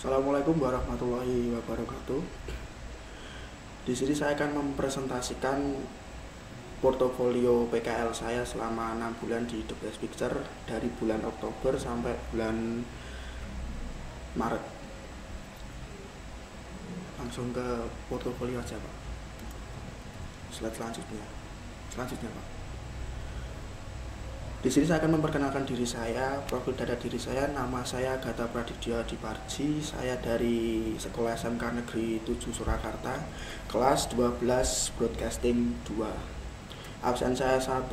Assalamualaikum warahmatullahi wabarakatuh. Di sini saya akan mempresentasikan portofolio PKL saya selama 6 bulan di The Best Picture dari bulan Oktober sampai bulan Maret. Langsung ke portofolio aja, Pak. Slide selanjutnya, Pak. Di sini saya akan memperkenalkan diri saya, profil data diri saya. Nama saya Gata Praditya Diparji. Saya dari Sekolah SMK Negeri 7 Surakarta, kelas 12 Broadcasting 2. Absen saya 1,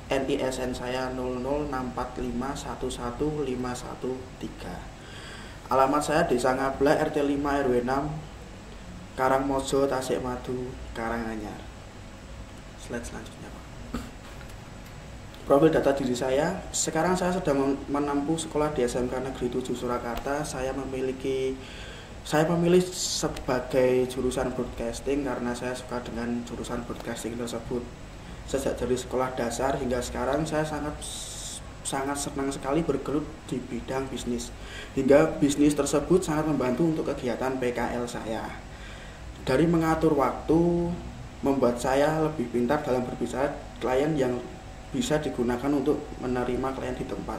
NISN saya 00645111513. Alamat saya Desa Ngabla, RT 5 RW 6, Karangmojo, Tasikmadu, Karanganyar. Slide selanjutnya, Pak. Profil data diri saya, sekarang saya sedang menempuh sekolah di SMK Negeri 7 Surakarta. Saya memilih sebagai jurusan broadcasting karena saya suka dengan jurusan broadcasting tersebut. Sejak dari sekolah dasar hingga sekarang saya sangat senang sekali bergelut di bidang bisnis. Hingga bisnis tersebut sangat membantu untuk kegiatan PKL saya. Dari mengatur waktu, membuat saya lebih pintar dalam berbicara klien yang bisa digunakan untuk menerima klien di tempat.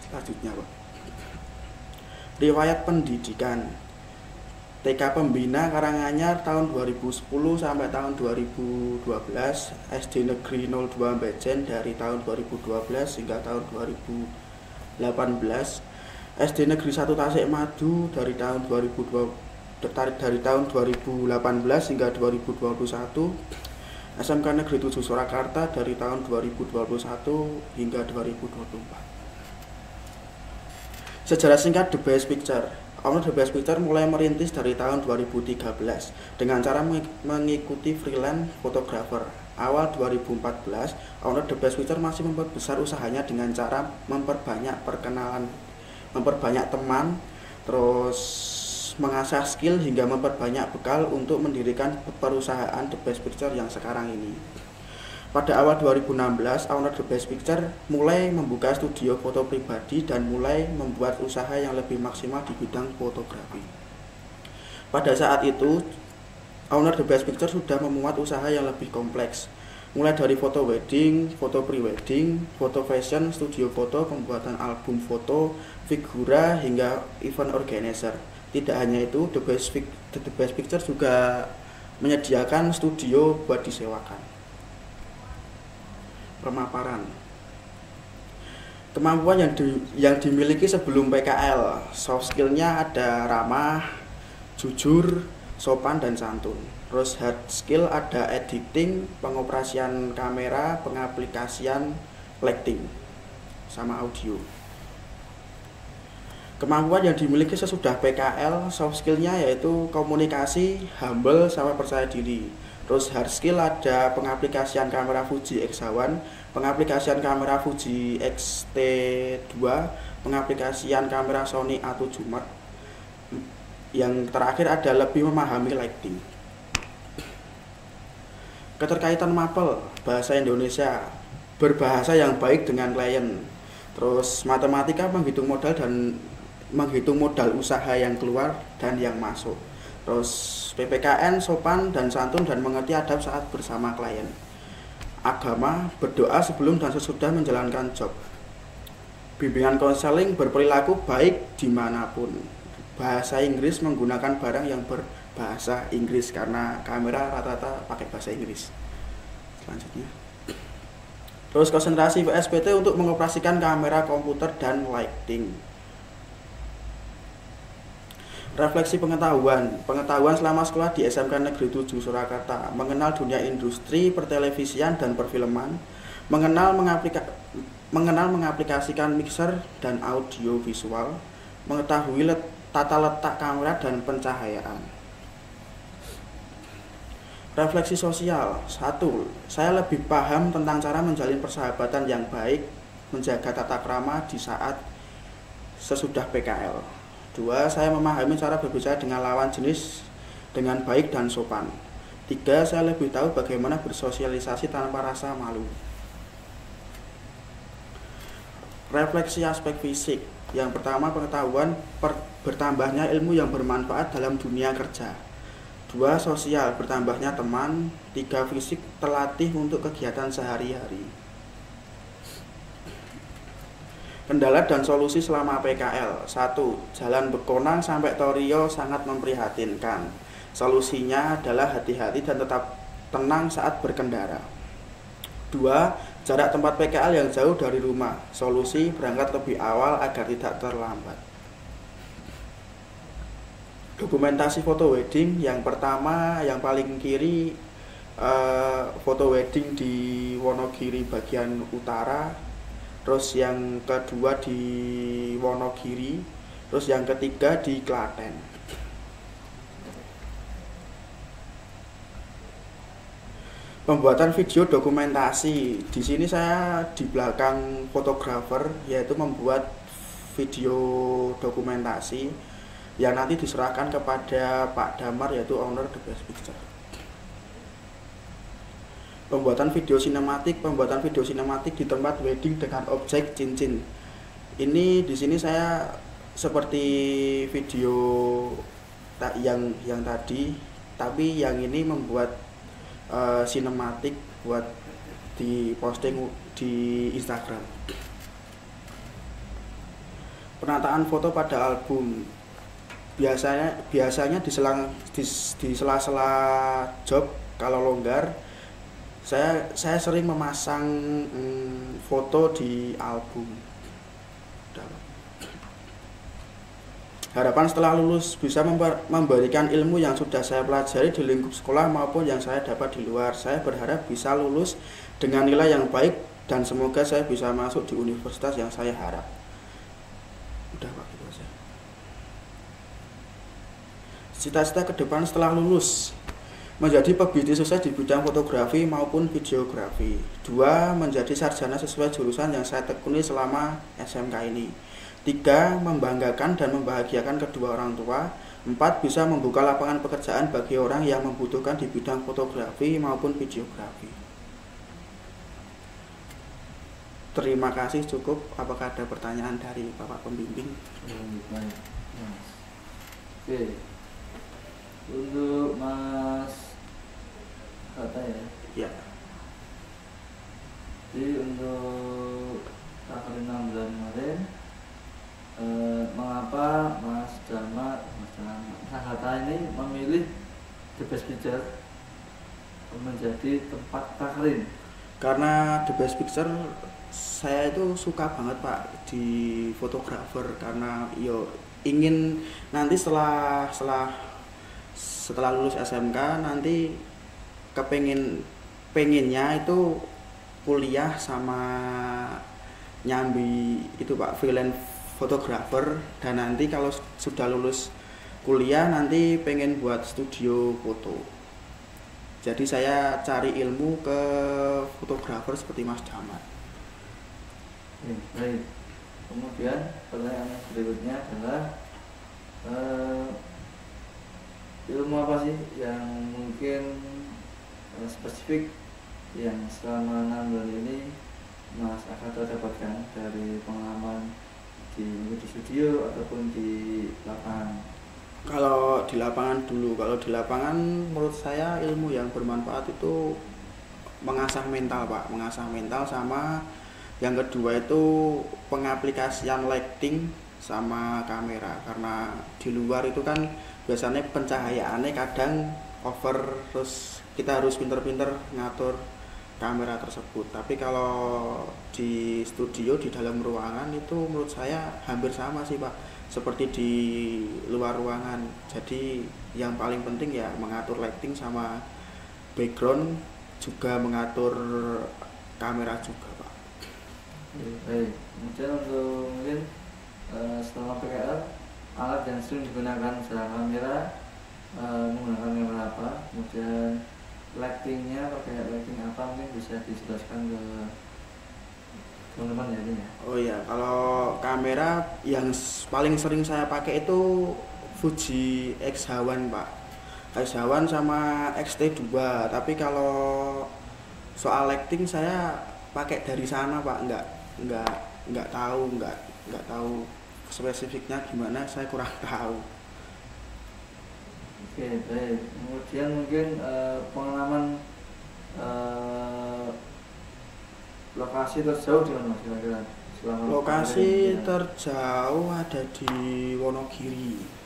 Selanjutnya, Pak. Riwayat pendidikan. TK Pembina Karanganyar tahun 2010 sampai tahun 2012, SD Negeri 02 Bejen dari tahun 2012 hingga tahun 2018, SD Negeri 1 Tasikmadu dari tahun 2018 hingga 2021, SMK Negeri 7 Surakarta dari tahun 2021 hingga 2024. Sejarah singkat The Best Picture. Owner The Best Picture mulai merintis dari tahun 2013 dengan cara mengikuti freelance fotografer. Awal 2014, Owner The Best Picture masih memperbesar usahanya dengan cara memperbanyak teman, terus mengasah skill hingga memperbanyak bekal untuk mendirikan perusahaan The Best Picture yang sekarang ini. Pada awal 2016, Owner The Best Picture mulai membuka studio foto pribadi dan mulai membuat usaha yang lebih maksimal di bidang fotografi. Pada saat itu, Owner The Best Picture sudah memuat usaha yang lebih kompleks, mulai dari foto wedding, foto pre-wedding, foto fashion, studio foto, pembuatan album foto, figura, hingga event organizer. Tidak hanya itu, The Best Picture juga menyediakan studio buat disewakan. Pemaparan. Kemampuan yang dimiliki sebelum PKL. Soft skillnya ada ramah, jujur, sopan, dan santun. Terus hard skill ada editing, pengoperasian kamera, pengaplikasian lighting, sama audio. Kemampuan yang dimiliki sesudah PKL, soft skillnya yaitu komunikasi, humble, sama percaya diri. Terus hard skill ada pengaplikasian kamera Fuji X1, pengaplikasian kamera Fuji X-T2, pengaplikasian kamera Sony A7 Mark. Yang terakhir ada lebih memahami lighting. Keterkaitan mapel, bahasa Indonesia, berbahasa yang baik dengan klien. Terus matematika, menghitung modal usaha yang keluar dan yang masuk. Terus PPKN, sopan dan santun dan mengerti adab saat bersama klien. Agama, berdoa sebelum dan sesudah menjalankan job. Bimbingan konseling, berperilaku baik dimanapun. Bahasa Inggris, menggunakan barang yang berbahasa Inggris karena kamera rata-rata pakai bahasa Inggris. Selanjutnya. Terus konsentrasi PSPT untuk mengoperasikan kamera komputer dan lighting. Refleksi pengetahuan selama sekolah di SMK Negeri 7 Surakarta, mengenal dunia industri pertelevisian dan perfilman, mengenal mengaplikasikan mixer dan audio visual, mengetahui tata letak kamera dan pencahayaan. Refleksi sosial. 1. Saya lebih paham tentang cara menjalin persahabatan yang baik, menjaga tata krama di saat sesudah PKL. 2. Saya memahami cara berbicara dengan lawan jenis dengan baik dan sopan. 3. Saya lebih tahu bagaimana bersosialisasi tanpa rasa malu. Refleksi aspek fisik. Yang pertama, pengetahuan, bertambahnya ilmu yang bermanfaat dalam dunia kerja. 2. Sosial, bertambahnya teman. 3. Fisik, terlatih untuk kegiatan sehari-hari. Kendala dan solusi selama PKL. 1. Jalan Bekonang sampai Torio sangat memprihatinkan. Solusinya adalah hati-hati dan tetap tenang saat berkendara. 2. Jarak tempat PKL yang jauh dari rumah. Solusi, berangkat lebih awal agar tidak terlambat. Dokumentasi foto wedding. Yang pertama, yang paling kiri, foto wedding di Wonogiri bagian utara. Terus yang kedua di Wonogiri. Terus yang ketiga di Klaten. Pembuatan video dokumentasi. Di sini saya di belakang fotografer, yaitu membuat video dokumentasi yang nanti diserahkan kepada Pak Damar, yaitu owner The Best Picture. Pembuatan video sinematik. Pembuatan video sinematik di tempat wedding dengan objek cincin. Ini di sini saya seperti video yang tadi, tapi yang ini membuat sinematik buat di posting di Instagram. Penataan foto pada album. Biasanya di sela-sela job kalau longgar, saya sering memasang foto di album. Harapan setelah lulus bisa memberikan ilmu yang sudah saya pelajari di lingkup sekolah maupun yang saya dapat di luar. Saya berharap bisa lulus dengan nilai yang baik dan semoga saya bisa masuk di universitas yang saya harap. Udah Pak, gitu aja. Cita-cita ke depan setelah lulus: menjadi pebisnis sukses di bidang fotografi maupun videografi. 2. Menjadi sarjana sesuai jurusan yang saya tekuni selama SMK ini. 3. Membanggakan dan membahagiakan kedua orang tua. 4. Bisa membuka lapangan pekerjaan bagi orang yang membutuhkan di bidang fotografi maupun videografi. Terima kasih, cukup. Apakah ada pertanyaan dari Bapak Pembimbing? Baik. Oke. Untuk Mas Kata ya? Ya. Jadi untuk tanggal 6 bulan kemarin, mengapa Mas Kata ini memilih The Best Picture menjadi tempat takrim? Karena The Best Picture saya itu suka banget Pak di fotografer, karena ingin nanti setelah lulus SMK nanti pengennya itu kuliah sama nyambi itu Pak, freelance fotografer, dan nanti kalau sudah lulus kuliah nanti pengen buat studio foto. Jadi saya cari ilmu ke fotografer seperti Mas Damar. Baik. Kemudian pertanyaan berikutnya adalah ilmu apa sih yang mungkin spesifik yang selama 6 bulan ini Mas Akata dapatkan dari pengalaman di studio ataupun di lapangan? Kalau di lapangan dulu, kalau di lapangan menurut saya ilmu yang bermanfaat itu mengasah mental Pak, mengasah mental, sama yang kedua itu pengaplikasian lighting sama kamera, karena di luar itu kan biasanya pencahayaannya kadang over, terus kita harus pinter-pinter ngatur kamera tersebut. Tapi kalau di studio di dalam ruangan itu menurut saya hampir sama sih Pak, seperti di luar ruangan. Jadi yang paling penting ya mengatur lighting sama background, juga mengatur kamera juga Pak. Baik. Kemudian untuk mungkin selama PKL alat yang sering digunakan selain kamera, menggunakan kamera apa, kemudian lightingnya pakai lighting apa, mungkin bisa dijelaskan ke teman-teman ya ini ya. Oh iya, kalau kamera yang paling sering saya pakai itu Fuji X-H1 Pak, X-H1 sama X-T2. Tapi kalau soal lighting saya pakai dari sana Pak, nggak tahu spesifiknya gimana saya kurang tahu. Oke, baik. Kemudian mungkin pengalaman lokasi terjauh di mana Mas kira-kira? Lokasi terjauh ada di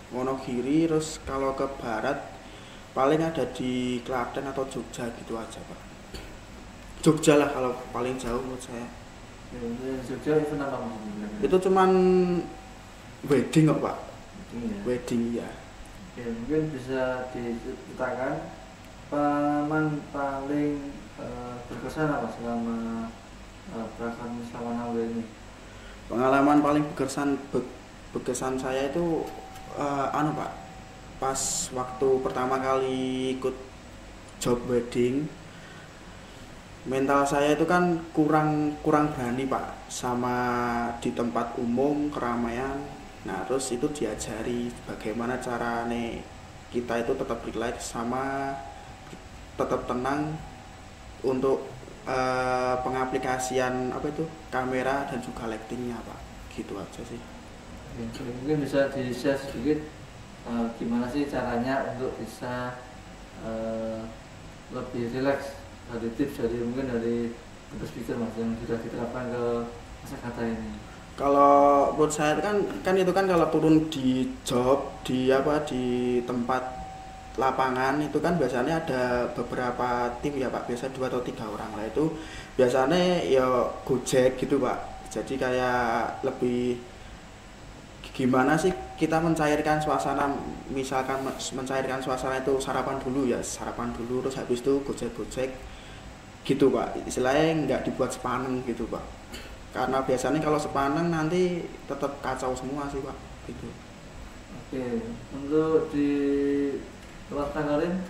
Wonogiri, terus kalau ke barat paling ada di Klaten atau Jogja gitu aja Pak. Jogja lah kalau paling jauh menurut saya. Jogja itu apa Mas? Itu cuman wedding kok Pak. Ya. Wedding ya. Ya, mungkin bisa diceritakan pengalaman paling berkesan apa selama Prakan Sawanawir ini? Pengalaman paling berkesan saya itu Pak, pas waktu pertama kali ikut job wedding, mental saya itu kan kurang berani Pak sama di tempat umum keramaian. Nah terus itu diajari bagaimana carane kita itu tetap relax sama tetap tenang untuk pengaplikasian kamera dan juga lightingnya Pak, gitu aja sih. Mungkin bisa di-share sedikit gimana sih caranya untuk bisa lebih rileks, dari tips mungkin dari speaker Mas yang sudah diterapkan ke masa kata ini. Kalau menurut saya kan itu kan kalau turun di job di tempat lapangan itu kan biasanya ada beberapa tim ya Pak, biasa 2 atau 3 orang lah, itu biasanya ya gojek gitu Pak. Jadi kayak lebih gimana sih kita mencairkan suasana, misalkan mencairkan suasana itu sarapan dulu terus habis itu gojek gitu Pak, istilahnya nggak dibuat sepaneng gitu Pak, karena biasanya kalau sepaneng nanti tetap kacau semua sih Pak gitu. Oke, untuk di tempat tanggalin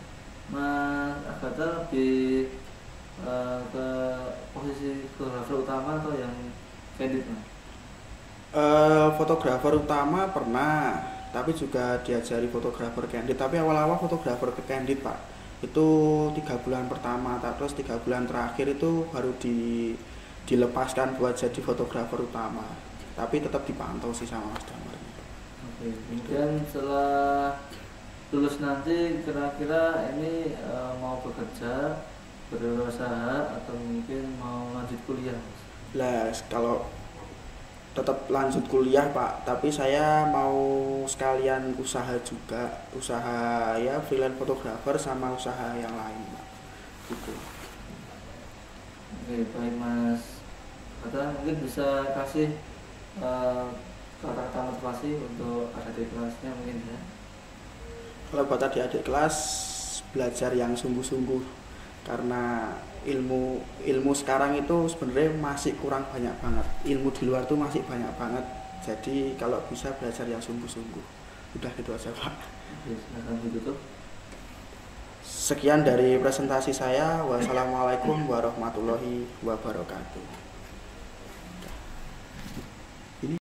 Mas Agatha lebih ke posisi fotografer utama atau yang candid Mas? Fotografer utama pernah, tapi juga diajari fotografer candid, tapi awal-awal fotografer candid Pak, itu 3 bulan pertama, terus 3 bulan terakhir itu baru dilepaskan buat jadi fotografer utama, tapi tetap dipantau sih sama Mas Damarnya. Oke, kemudian setelah lulus nanti kira-kira ini mau bekerja, berusaha atau mungkin mau lanjut kuliah? Lah kalau tetap lanjut kuliah Pak, tapi saya mau sekalian usaha juga, usaha ya freelance fotografer sama usaha yang lain Pak gitu. Oke, baik Mas Agatha, mungkin bisa kasih kata-kata motivasi untuk adik kelasnya mungkin ya. Kalau buat adik-adik kelas, belajar yang sungguh-sungguh, karena ilmu sekarang itu sebenarnya masih kurang banyak banget, ilmu di luar itu masih banyak banget, jadi kalau bisa belajar yang sungguh-sungguh. Udah gitu aja Pak. Oke, silakan ditutup. Sekian dari presentasi saya. Wassalamualaikum warahmatullahi wabarakatuh.